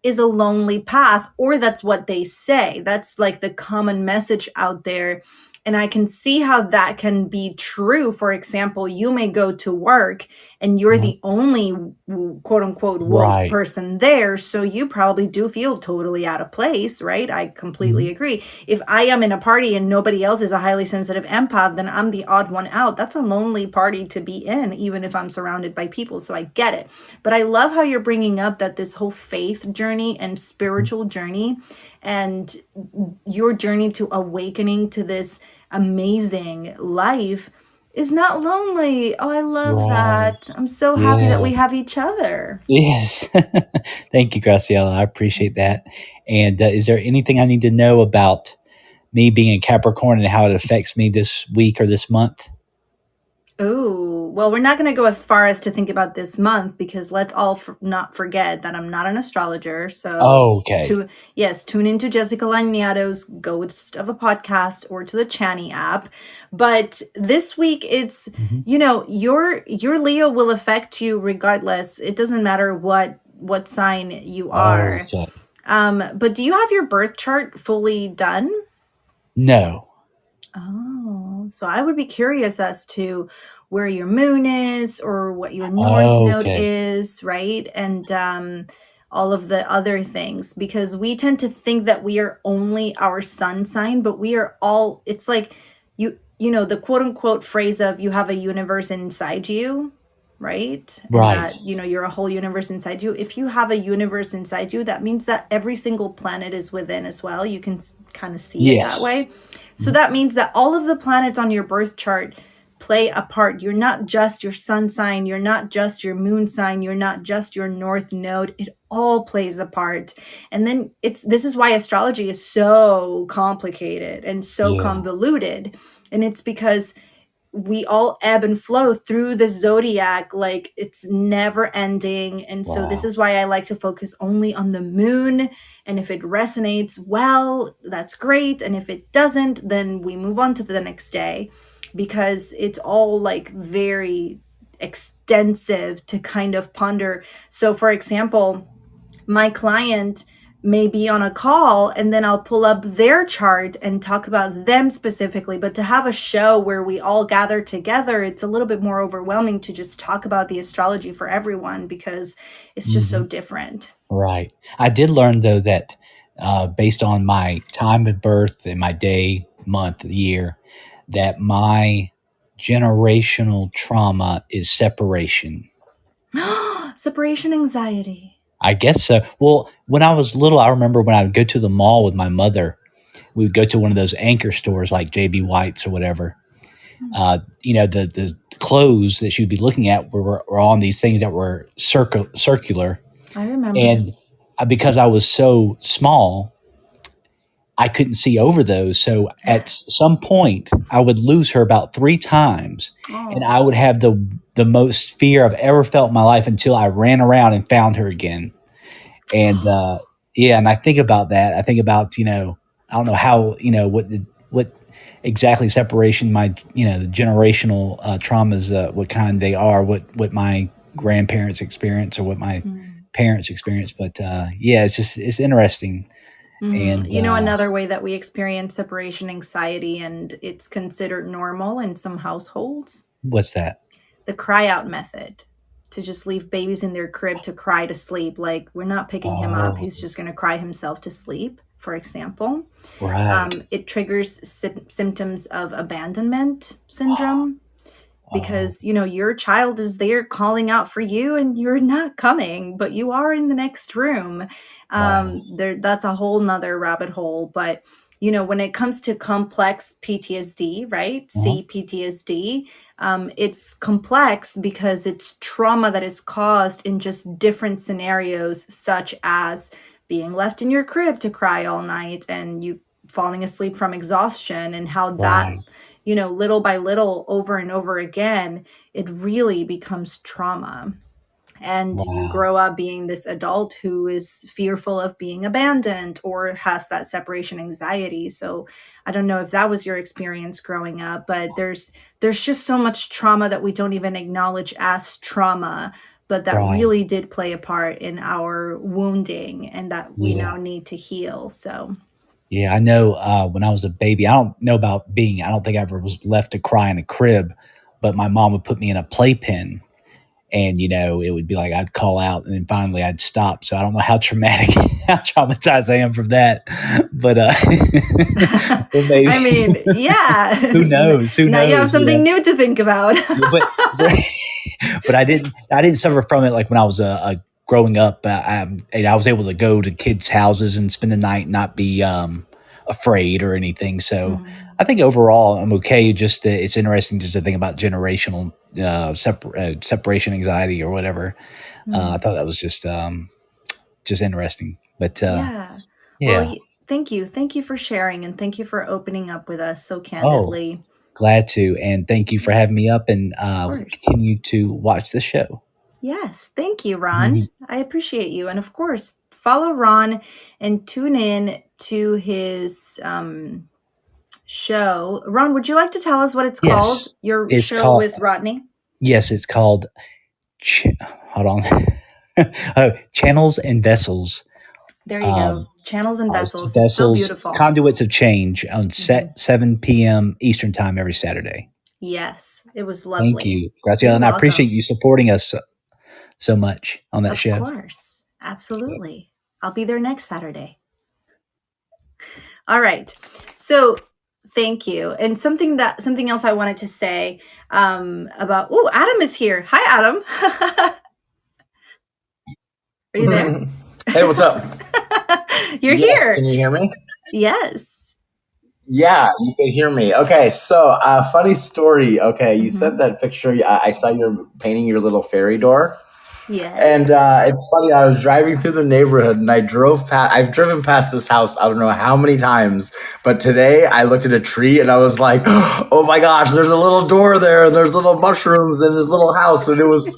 is a lonely path, or that's what they say. That's like the common message out there. And I can see how that can be true. For example, you may go to work and you're Mhm. the only quote unquote woke Right. person there. So you probably do feel totally out of place, right? I completely Mhm. agree. If I am in a party and nobody else is a highly sensitive empath, then I'm the odd one out. That's a lonely party to be in, even if I'm surrounded by people. So I get it. But I love how you're bringing up that this whole faith journey and spiritual journey and your journey to awakening to this amazing life is not lonely. Oh, I love Right. that. I'm so happy that Yeah. we have each other. Yes. Thank you, Graciela. I appreciate that. And is there anything I need to know about me being a Capricorn and how it affects me this week or this month? Oh, well, we're not going to go as far as to think about this month, because let's all not forget that I'm not an astrologer. So, Oh, okay. yes, tune into Jessica Laniato's Ghost of a Podcast or to the Channy app. But this week, it's Mhm. your Leo will affect you regardless. It doesn't matter what sign you Oh, are. okay. But do you have your birth chart fully done? No. Oh, so I would be curious as to where your moon is or what your north Oh, node okay. is, right? And all of the other things, because we tend to think that we are only our sun sign, but we are all, it's like the quote unquote phrase of you have a universe inside you, right? And Right. that, you're a whole universe inside you. If you have a universe inside you, that means that every single planet is within as well. You can kind of see it that Yes. way. So Mhm. that means that all of the planets on your birth chart play a part. You're not just your sun sign, you're not just your moon sign, you're not just your north node. It all plays a part. And then this is why astrology is so complicated and so Yeah. convoluted. And it's because we all ebb and flow through the zodiac, like it's never ending. And so this Wow. is why I like to focus only on the moon, and if it resonates, well, that's great, and if it doesn't, then we move on to the next day, because it's all like very extensive to kind of ponder. So for example, my client may be on a call, and then I'll pull up their chart and talk about them specifically. But to have a show where we all gather together, it's a little bit more overwhelming to just talk about the astrology for everyone, because it's just so Mhm. different. Right. I did learn though that based on my time of birth and my day, month, year, that my generational trauma is separation. Separation anxiety. I guess so. Well, when I was little, I remember when I would go to the mall with my mother, we would go to one of those anchor stores like JB White's or whatever. The clothes that she would be looking at were on these things that were circular. I remember. And because I was so small, I couldn't see over those. So at some point, I would lose her about 3 times, and I Oh. would have the most fear I've ever felt in my life until I ran around and found her again. And yeah, and I think about that. I think about I don't know how what exactly separation my the generational traumas, what kind they are, what my grandparents experience or what my Hmm. parents experience. But yeah, it's interesting. And Another way that we experience separation anxiety and it's considered normal in some households, what's that? the cry out method, to just leave babies in their crib to cry to sleep. Like, we're not picking him up, Oh, he's just going to cry himself to sleep, for example. right. It triggers symptoms of abandonment syndrome, Oh, because your child is there calling out for you and you're not coming, but you are in the next room. wow. That's a whole nother rabbit hole. But when it comes to complex PTSD, right, Uh-huh. CPTSD, it's complex because it's trauma that is caused in just different scenarios, such as being left in your crib to cry all night and you falling asleep from exhaustion, and how that, Right. little by little, over and over again, it really becomes trauma. And you Wow. grow up being this adult who is fearful of being abandoned or has that separation anxiety. So I don't know if that was your experience growing up, but there's just so much trauma that we don't even acknowledge as trauma, but that Right. really did play a part in our wounding and that we Yeah. now need to heal. So Yeah. I know when I was a baby, I don't know about being, I don't think I ever was left to cry in a crib, but my mom would put me in a playpen and, it would be like I'd call out and then finally I'd stop. So I don't know how traumatic, how traumatized I am from that. But, but maybe, I mean, who yeah. knows? Who Now you have knows? something new to think about. Yeah, but I didn't suffer from it like when I was a growing up. And I was able to go to kids' houses and spend the night, and not be afraid or anything. So Mm, I think overall I'm okay. Just it's interesting just to think about generational separation anxiety or whatever. I mm. thought that was just interesting. But Yeah. Well, yeah. thank you. Thank you for sharing and thank you for opening up with us so Oh, candidly. glad to, and thank you for having me up, and Of we'll course. continue to watch the show. Yes. Thank you, Ron. I appreciate you. And of course, follow Ron and tune in to his show. Ron, would you like to tell us what it's called? Yes, Your it's show called. with Rodney? Yes, it's called. Ch- Hold on. Channels and vessels. There you go. Um, Channels and Vessels. It's so vessels, beautiful. conduits of change on Mhm. 7 p.m. Eastern time every Saturday. Yes, it was Thank lovely. you, Graciela, You're and I appreciate welcome. you supporting us so much on that Of show. course. Absolutely. I'll be there next Saturday. All right. So thank you. And something else I wanted to say about, oh, Adam is here. Hi, Adam. Are you there? Hey, what's up? You're Yeah, here. can you hear me? Yes. Yeah, you can hear me. Okay, so funny story. Okay, you sent Hmm. that picture. I saw you painting your little fairy door. Yes. And it's funny. I was driving through the neighborhood, and I drove past. I've driven past this house. I don't know how many times, but today I looked at a tree, and I was like, "Oh my gosh! There's a little door there, and there's little mushrooms in this little house." And it was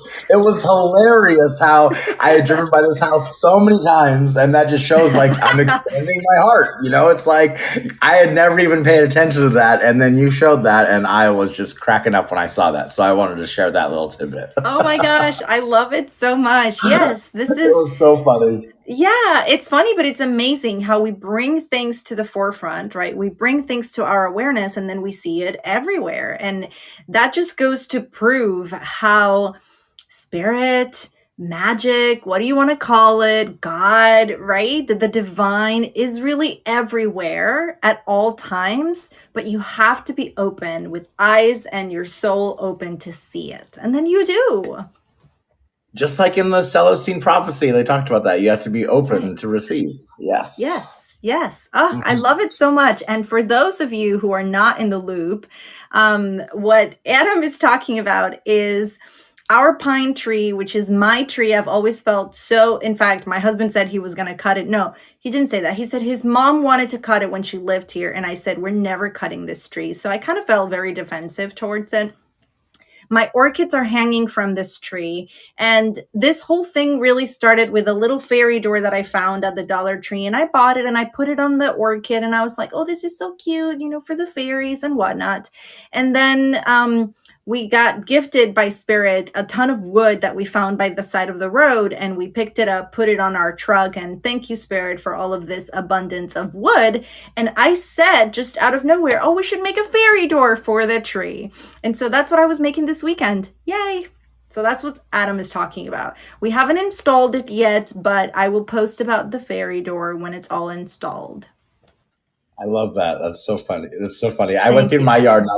hilarious how I had driven by this house so many times, and that just shows like I'm expanding my heart. It's like I had never even paid attention to that, and then you showed that, and I was just cracking up when I saw that. So I wanted to share that little tidbit. Oh my gosh, I love it so much. Yes, this It is, was so funny. yeah, it's funny, but it's amazing how we bring things to the forefront, right? We bring things to our awareness and then we see it everywhere. And that just goes to prove how spirit, magic, what do you want to call it, God, right? The divine is really everywhere at all times, but you have to be open with eyes and your soul open to see it. And then you do. Just like in the Celestine prophecy, they talked about that. You have to be That's right. open to receive. Yes. Yes, yes. Oh, I Mhm. love it so much. And for those of you who are not in the loop, what Adam is talking about is our pine tree, which is my tree. I've always felt so. In fact, my husband said he was going to cut it. No, he didn't say that. He said his mom wanted to cut it when she lived here. And I said, we're never cutting this tree. So I kind of felt very defensive towards it. My orchids are hanging from this tree. And this whole thing really started with a little fairy door that I found at the Dollar Tree. And I bought it and I put it on the orchid. And I was like, oh, this is so cute, for the fairies and whatnot. And then we got gifted by Spirit a ton of wood that we found by the side of the road, and we picked it up, put it on our truck, and thank you, Spirit, for all of this abundance of wood. And I said, just out of nowhere, oh, we should make a fairy door for the tree. And so that's what I was making this weekend. Yay! So that's what Adam is talking about. We haven't installed it yet, but I will post about the fairy door when it's all installed. I love that. That's so funny. That's so funny. I went Thank through you. my yard and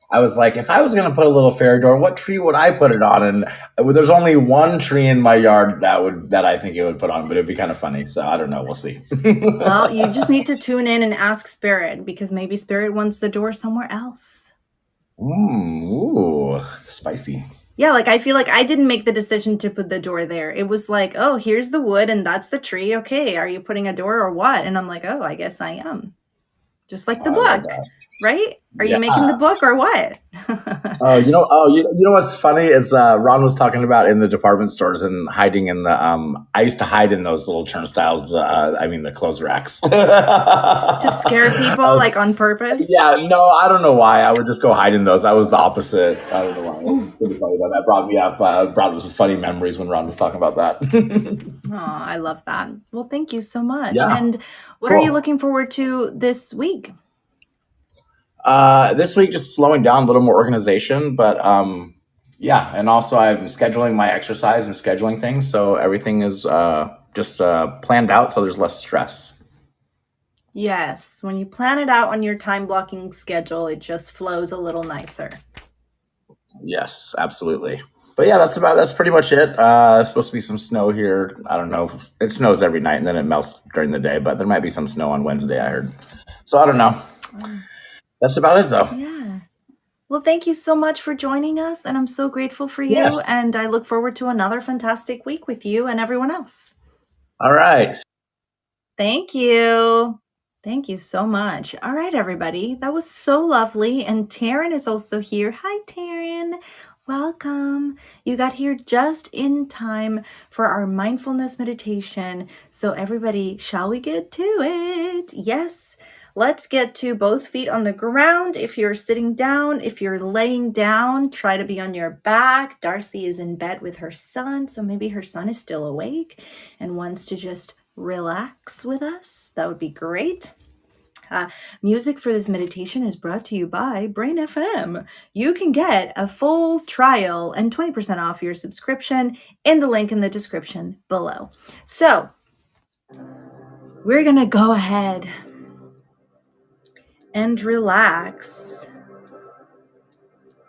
I was like, if I was going to put a little fairy door, what tree would I put it on? And there's only one tree in my yard that I think it would put on, but it'd be kind of funny. So I don't know. We'll see. Well, you just need to tune in and ask Spirit, because maybe Spirit wants the door somewhere else. Ooh, spicy. Yeah, like I feel like I didn't make the decision to put the door there. It was like, oh, here's the wood and that's the tree. Okay, are you putting a door or what? And I'm like, oh, I guess I am. Just like the I love book, that. right? Are Yeah. you making the book or what? You know what's funny is Ron was talking about in the department stores and hiding in the I used to hide in those little turnstiles, the clothes racks. To scare people, like on purpose? Yeah, no, I don't know why. I would just go hide in those. I was the opposite. I don't know why. It's pretty funny that brought me up, brought us some funny memories when Ron was talking about that. Oh, I love that. Well, thank you so much. Yeah. And what are you Cool. looking forward to this week? This week, just slowing down, a little more organization, but yeah, and also I'm scheduling my exercise and scheduling things, so everything is just planned out, so there's less stress. Yes, when you plan it out on your time blocking schedule, it just flows a little nicer. Yes, absolutely. But yeah, that's pretty much it. It's supposed to be some snow here. I don't know. It snows every night and then it melts during the day, but there might be some snow on Wednesday, I heard. So I don't know. That's about it, though. Yeah. Well, thank you so much for joining us, and I'm so grateful for you, Yeah. and I look forward to another fantastic week with you and everyone else. All right. Thank you. Thank you so much. All right, everybody. That was so lovely. And Taryn is also here. Hi, Taryn. Welcome. You got here just in time for our mindfulness meditation. So, everybody, shall we get to it? Yes. Let's get to both feet on the ground. If you're sitting down, if you're laying down, try to be on your back. Darcy is in bed with her son, so maybe her son is still awake and wants to just relax with us. That would be great. Music for this meditation is brought to you by Brain FM. You can get a full trial and 20% off your subscription in the link in the description below. So, we're going to go ahead and relax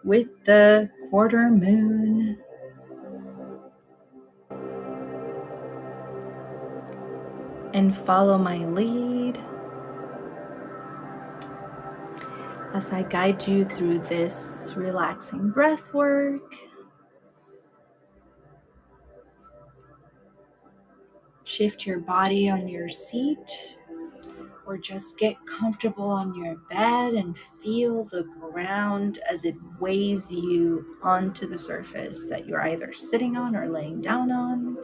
with the quarter moon. And follow my lead as I guide you through this relaxing breath work. Shift your body on your seat, or just get comfortable on your bed and feel the ground as it weighs you onto the surface that you're either sitting on or laying down on.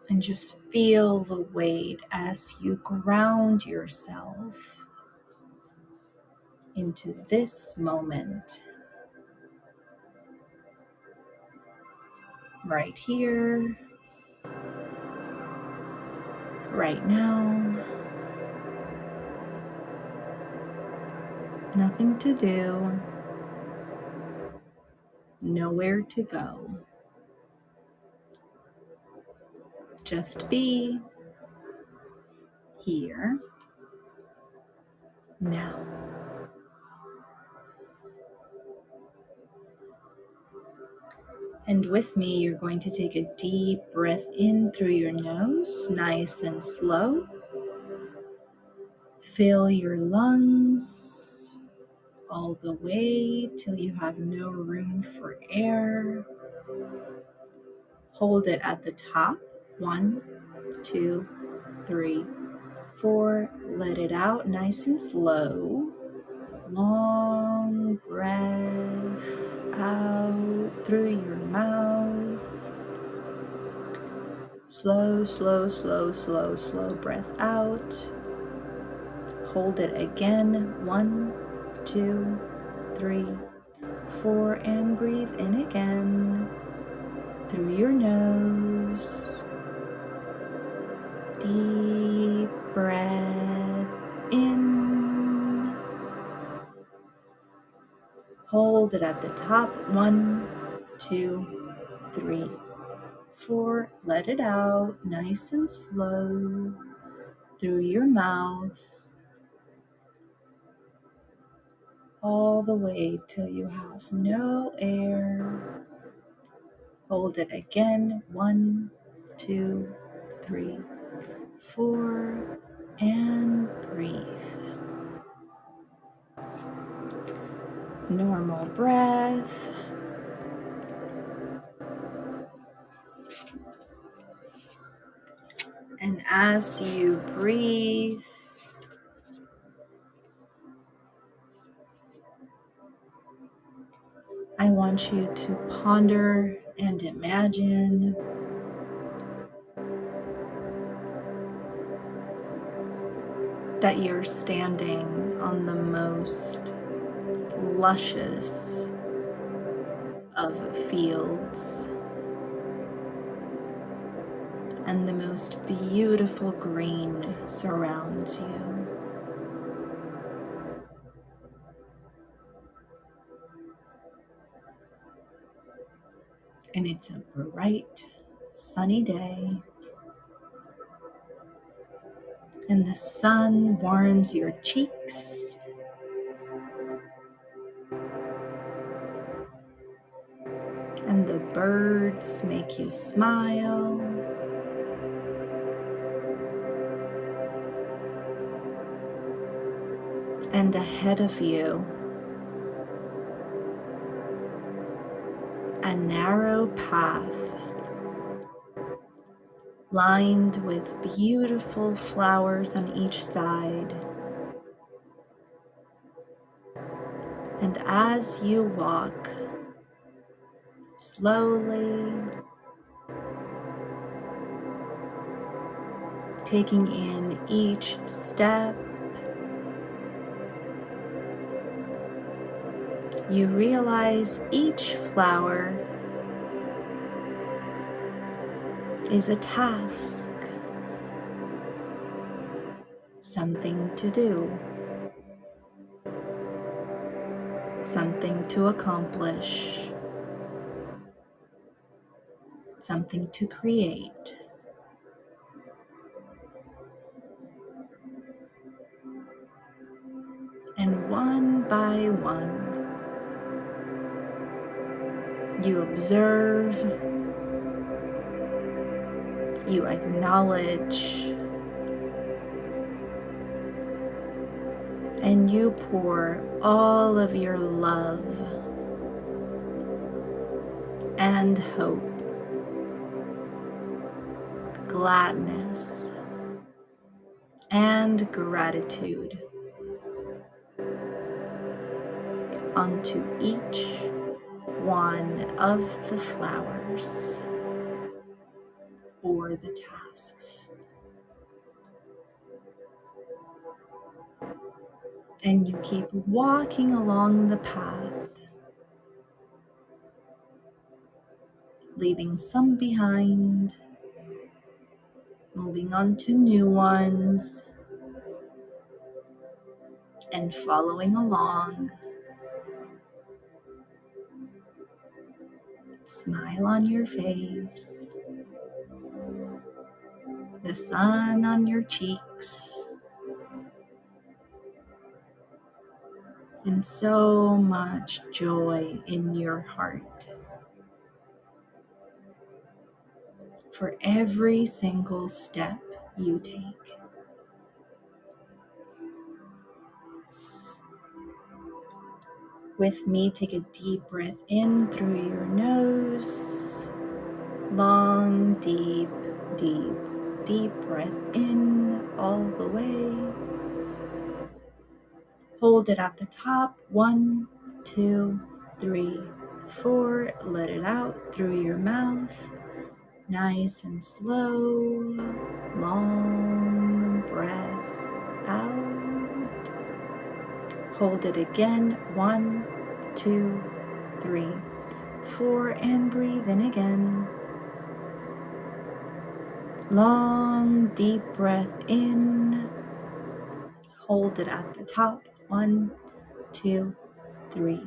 And just feel the weight as you ground yourself into this moment, right here, right now. Nothing to do, nowhere to go. Just be here now. And with me, you're going to take a deep breath in through your nose, nice and slow. Fill your lungs all the way till you have no room for air. Hold it at the top. 1, 2, 3, 4. Let it out nice and slow. Long breath out through your mouth. Slow, slow, slow, slow, slow breath out. Hold it again. 1, 2, 3, 4, and breathe in again through your nose. Deep breath in. Hold it at the top. 1, 2, 3, 4. Let it out nice and slow through your mouth, all the way till you have no air. Hold it again. 1, 2, 3, 4, and breathe. Normal breath. And as you breathe, I want you to ponder and imagine that you're standing on the most luscious of fields, and the most beautiful green surrounds you. And it's a bright, sunny day, and the sun warms your cheeks, and the birds make you smile, and ahead of you, a narrow path lined with beautiful flowers on each side. And as you walk slowly, taking in each step, you realize each flower is a task, something to do, something to accomplish, something to create. And one by one, you observe, you acknowledge, and you pour all of your love and hope, gladness, and gratitude onto each one of the flowers or the tasks. And you keep walking along the path, leaving some behind, moving on to new ones, and following along. Smile on your face, the sun on your cheeks, and so much joy in your heart for every single step you take. With me, take a deep breath in through your nose. Long, deep, deep, deep breath in all the way. Hold it at the top. 1, 2, 3, 4. Let it out through your mouth. Nice and slow. Long breath out. Hold it again. 1, 2, 3, 4, and breathe in again. Long, deep breath in. Hold it at the top. 1, 2, 3,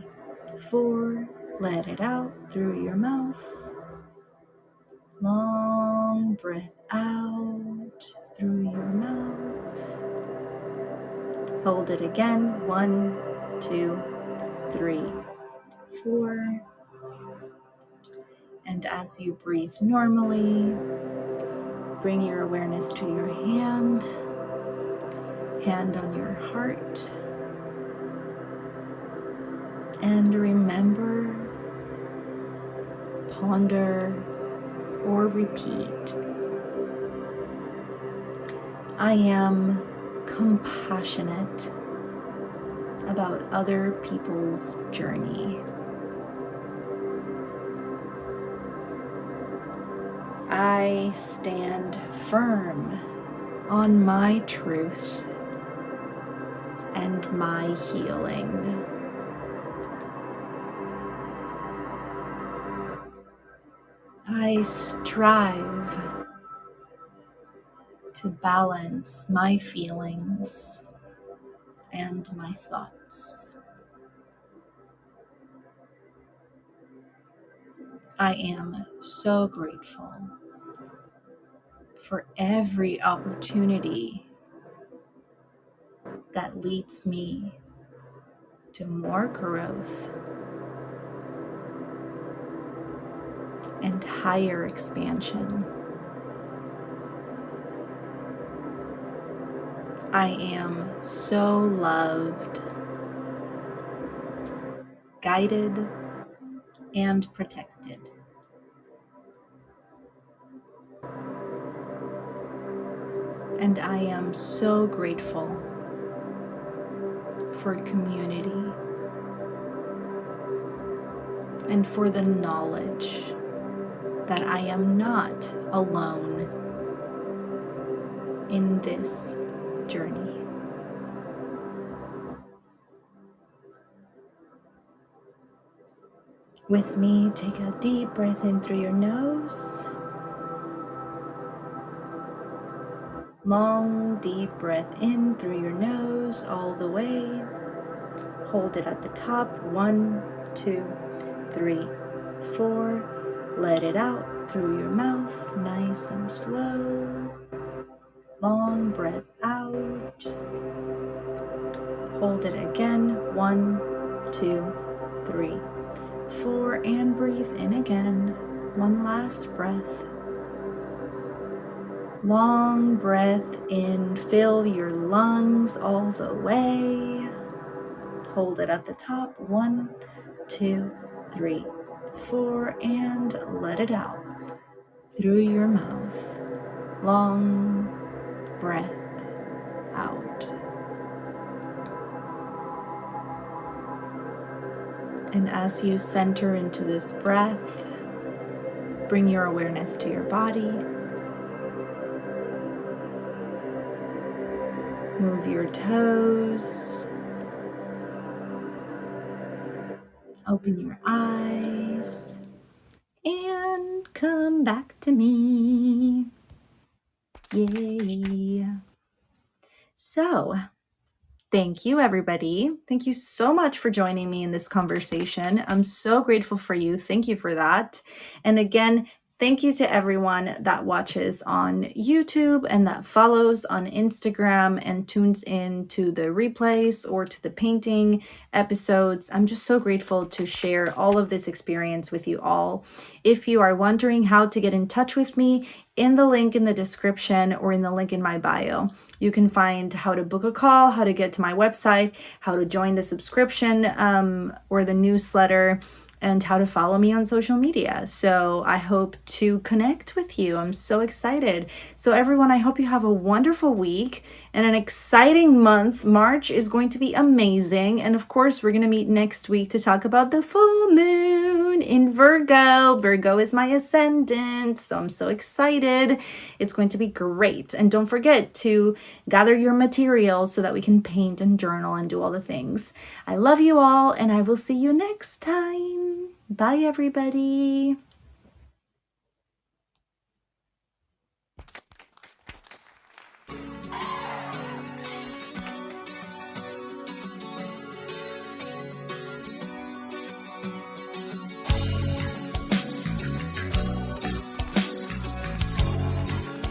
4. Let it out through your mouth. Long breath out through your mouth. Hold it again. 1, 2, 3, 4. And as you breathe normally, bring your awareness to your hand on your heart, and remember, ponder, or repeat, I am compassionate about other people's journey. I stand firm on my truth and my healing. I strive to balance my feelings and my thoughts. I am so grateful for every opportunity that leads me to more growth and higher expansion. I am so loved, guided, and protected. And I am so grateful for community and for the knowledge that I am not alone in this journey. With me, take a deep breath in through your nose. Long, deep breath in through your nose all the way. Hold it at the top. 1, 2, 3, 4. Let it out through your mouth, nice and slow. Long breath out. Hold it again. 1, 2, 3, 4. And breathe in again. One last breath. Long breath in, fill your lungs all the way. Hold it at the top. 1, 2, 3, 4, and let it out through your mouth. Long breath out. And as you center into this breath, bring your awareness to your body. Move your toes. Open your eyes. And come back to me. Yay. So, thank you, everybody. Thank you so much for joining me in this conversation. I'm so grateful for you. Thank you for that. And again, thank you to everyone that watches on YouTube and that follows on Instagram and tunes in to the replays or to the painting episodes. I'm just so grateful to share all of this experience with you all. If you are wondering how to get in touch with me, in the link in the description or in the link in my bio, you can find how to book a call, how to get to my website, how to join the subscription or the newsletter, and how to follow me on social media. So I hope to connect with you. I'm so excited. So everyone, I hope you have a wonderful week and an exciting month. March is going to be amazing. And of course, we're going to meet next week to talk about the full moon. moon in Virgo. Virgo is my ascendant, so I'm so excited. It's going to be great. And don't forget to gather your materials so that we can paint and journal and do all the things. I love you all, and I will see you next time. Bye, everybody.